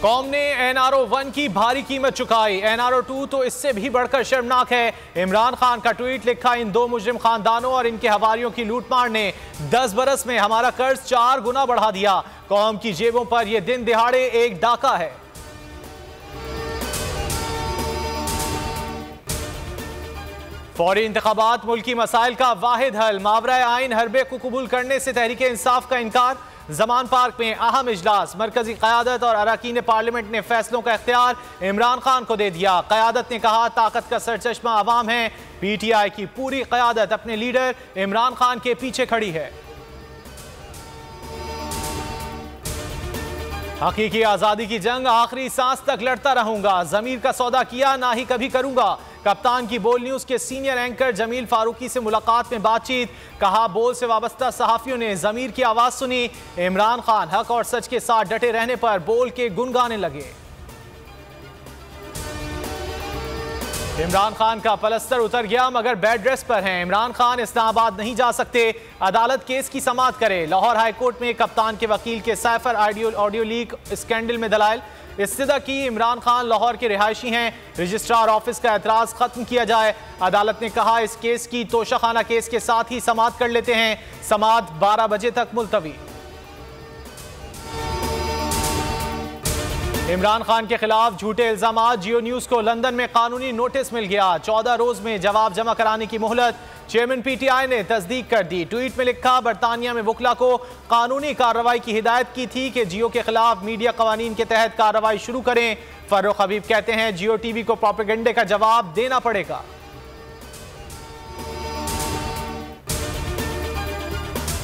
कौम ने NRO 1 की भारी कीमत चुकाई। NRO 2 तो इससे भी बढ़कर शर्मनाक है। इमरान खान का ट्वीट लिखा, इन दो मुजरिम खानदानों और इनके हवारियों की लूटमार ने 10 बरस में हमारा कर्ज 4 गुना बढ़ा दिया। कौम की जेबों पर यह दिन दिहाड़े एक डाका है। फौरी इंतखाबात मुल्की मसाइल का वाहिद हल। मावरा आइन हरबे को कबूल करने से तहरीक इंसाफ का इनकार। जमान पार्क में अहम इजलास। मरकजी क़यादत और अरकान पार्लियामेंट ने फैसलों का इख्तियार इमरान खान को दे दिया। क़यादत ने कहा, ताकत का सरचश्मा अवाम है। PTI की पूरी क़यादत अपने लीडर इमरान खान के पीछे खड़ी है। हकीकी आज़ादी की जंग आखिरी सांस तक लड़ता रहूंगा। ज़मीर का सौदा किया, ना ही कभी करूंगा। कप्तान की बोल न्यूज़ के सीनियर एंकर जमील फारूकी से मुलाकात में बातचीत। कहा, बोल से वाबस्ता सहाफ़ियों ने ज़मीर की आवाज़ सुनी। इमरान खान हक और सच के साथ डटे रहने पर बोल के गुन गाने लगे। इमरान खान का पलस्तर उतर गया मगर बेड रेस्ट पर हैं। इमरान खान इस्लामाबाद नहीं जा सकते। अदालत केस की समाअत करे। लाहौर हाई कोर्ट में कप्तान के वकील के साइफर ऑडियो लीक स्कैंडल में दलाइल। इस्तदा की, इमरान खान लाहौर के रिहायशी हैं। रजिस्ट्रार ऑफिस का एतराज खत्म किया जाए। अदालत ने कहा, इस केस की तोशाखाना केस के साथ ही समाअत कर लेते हैं। समाअत 12 बजे तक मुलतवी। इमरान खान के खिलाफ झूठे इल्जामात। जियो न्यूज को लंदन में कानूनी नोटिस मिल गया। 14 रोज में जवाब जमा कराने की मोहलत। चेयरमैन PTI ने तस्दीक कर दी। ट्वीट में लिखा, बरतानिया में वकला को कानूनी कार्रवाई की हिदायत की थी कि जियो के खिलाफ मीडिया कवानीन के तहत कार्रवाई शुरू करें। फर्रुख हबीब कहते हैं, जियो TV को प्रोपेगेंडे का जवाब देना पड़ेगा।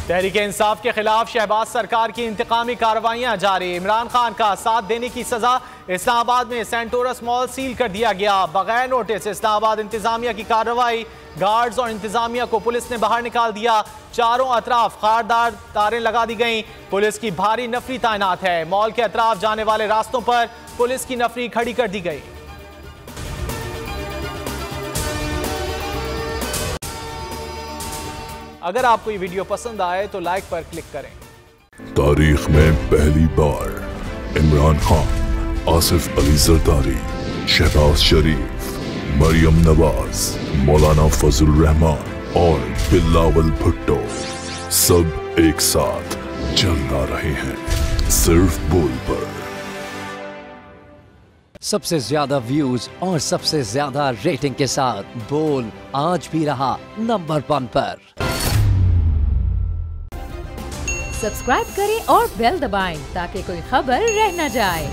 तहरीक इंसाफ के खिलाफ शहबाज सरकार की इंतकामी कार्रवाइयां जारी। इमरान खान का साथ देने की सजा। इस्लामाबाद में सेंटोरस मॉल सील कर दिया गया बगैर नोटिस। इस्लामाबाद इंतजामिया की कार्रवाई। गार्ड्स और इंतजामिया को पुलिस ने बाहर निकाल दिया। चारों अतराफ खारदार तारें लगा दी गई। पुलिस की भारी नफरी तैनात है। मॉल के अतराफ जाने वाले रास्तों पर पुलिस की नफरी खड़ी कर दी गई। अगर आपको ये वीडियो पसंद आए तो लाइक पर क्लिक करें। तारीख में पहली बार इमरान खान, आसिफ अली जरदारी, शहबाज शरीफ, मरियम नवाज, मौलाना फजल रहमान और बिलावल भुट्टो सब एक साथ जलना रहे हैं सिर्फ बोल पर। सबसे ज्यादा व्यूज और सबसे ज्यादा रेटिंग के साथ बोल आज भी रहा नंबर 1 पर। सब्सक्राइब करें और बेल दबाएं ताकि कोई खबर रह न जाए।